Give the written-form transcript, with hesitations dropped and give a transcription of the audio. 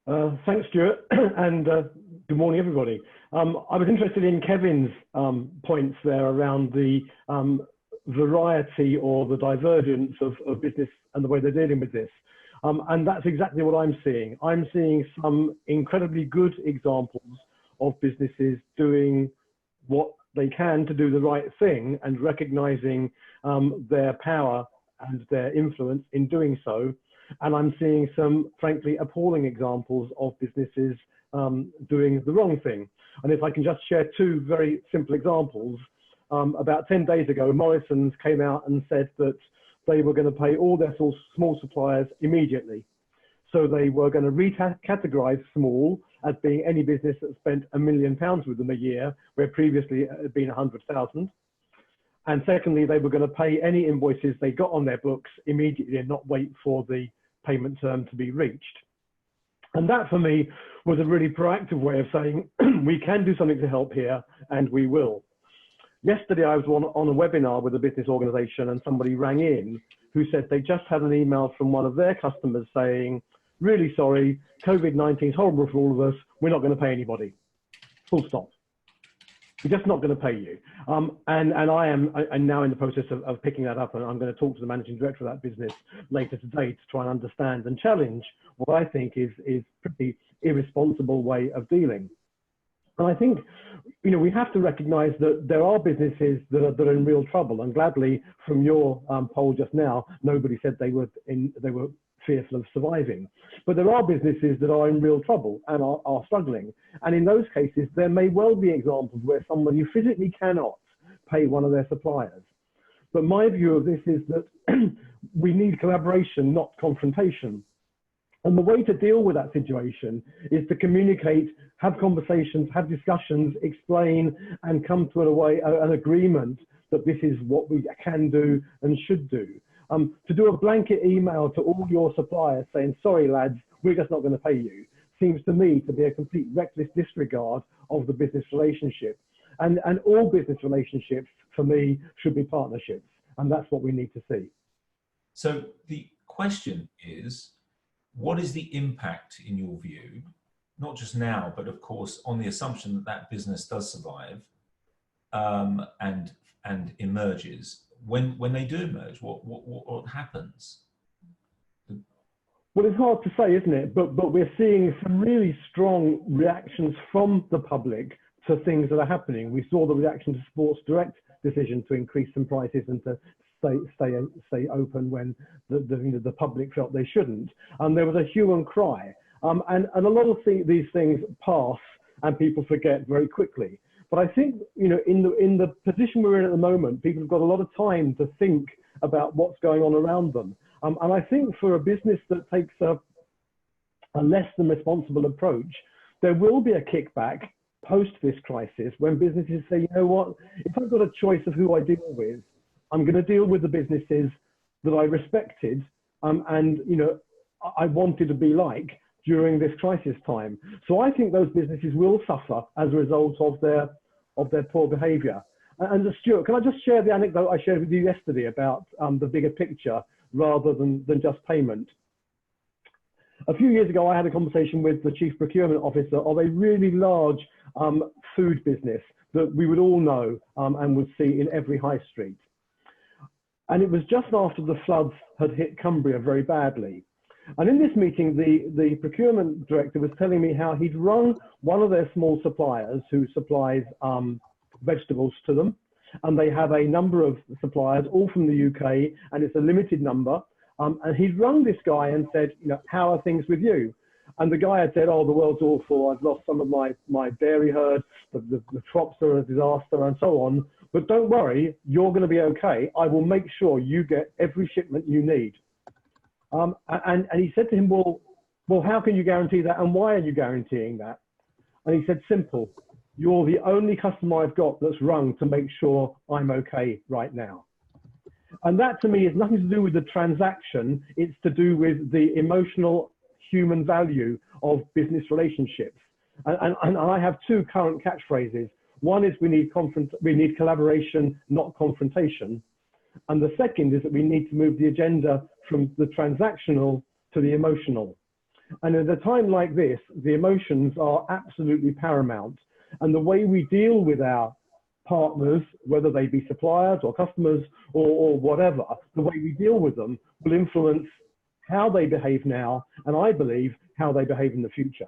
Thanks, Stuart, and good morning, everybody. I was interested in Kevin's points there around the variety or the divergence of business and the way they're dealing with this. And that's exactly what I'm seeing. I'm seeing some incredibly good examples of businesses doing what they can to do the right thing and recognizing their power and their influence in doing so. And I'm seeing some, frankly, appalling examples of businesses doing the wrong thing. And if I can just share two very simple examples, about 10 days ago, Morrison's came out and said that they were going to pay all their small suppliers immediately. So they were going to recategorize small as being any business that spent £1 million with them a year, where previously it had been 100,000. And secondly, they were going to pay any invoices they got on their books immediately and not wait for the payment term to be reached. And that for me was a really proactive way of saying, we can do something to help here, and we will. Yesterday, I was on a webinar with a business organization, and somebody rang in who said they just had an email from one of their customers saying, really sorry, COVID-19 is horrible for all of us. We're not going to pay anybody. Full stop. We're just not going to pay you. And I'm now in the process of picking that up, and I'm going to talk to the managing director of that business later today to try and understand and challenge what I think is pretty irresponsible way of dealing. And I think, you know, we have to recognise that there are businesses that are in real trouble. And gladly, from your poll just now, nobody said they were fearful of surviving. But there are businesses that are in real trouble and are struggling. And in those cases, there may well be examples where somebody physically cannot pay one of their suppliers. But my view of this is that we need collaboration, not confrontation. And the way to deal with that situation is to communicate, have conversations, have discussions, explain, and come to an agreement that this is what we can do and should do. To do a blanket email to all your suppliers saying, sorry lads, we're just not going to pay you, seems to me to be a complete reckless disregard of the business relationship. And all business relationships, for me, should be partnerships. And that's what we need to see. So the question is, what is the impact, in your view, not just now, but of course, on the assumption that that business does survive and emerges? When they do emerge, what happens? Well, it's hard to say, isn't it? But we're seeing some really strong reactions from the public to things that are happening. We saw the reaction to Sports Direct decision to increase some prices and to stay open when the public felt they shouldn't. And there was a hue and cry. And a lot of these things pass and people forget very quickly. But I think, you know, in the position we're in at the moment, people have got a lot of time to think about what's going on around them. And I think for a business that takes a less than responsible approach, there will be a kickback post this crisis when businesses say, you know what, if I've got a choice of who I deal with, I'm going to deal with the businesses that I respected and, you know, I wanted to be like during this crisis time. So I think those businesses will suffer as a result of their poor behaviour. And Stuart, can I just share the anecdote I shared with you yesterday about the bigger picture rather than just payment? A few years ago, I had a conversation with the Chief Procurement Officer of a really large food business that we would all know and would see in every high street. And it was just after the floods had hit Cumbria very badly. And in this meeting, the procurement director was telling me how he'd rung one of their small suppliers who supplies vegetables to them. And they have a number of suppliers, all from the UK, and it's a limited number. And he'd rung this guy and said, you know, how are things with you? And the guy had said, oh, the world's awful. I've lost some of my dairy herd. The crops are a disaster and so on. But don't worry, you're going to be okay. I will make sure you get every shipment you need. And he said to him, well, how can you guarantee that? And why are you guaranteeing that? And he said, simple. You're the only customer I've got that's rung to make sure I'm okay right now. And that to me is nothing to do with the transaction. It's to do with the emotional human value of business relationships. And I have two current catchphrases. One is we need collaboration, not confrontation. And the second is that we need to move the agenda from the transactional to the emotional. And at a time like this, the emotions are absolutely paramount. And the way we deal with our partners, whether they be suppliers or customers or whatever, the way we deal with them will influence how they behave now, and I believe how they behave in the future.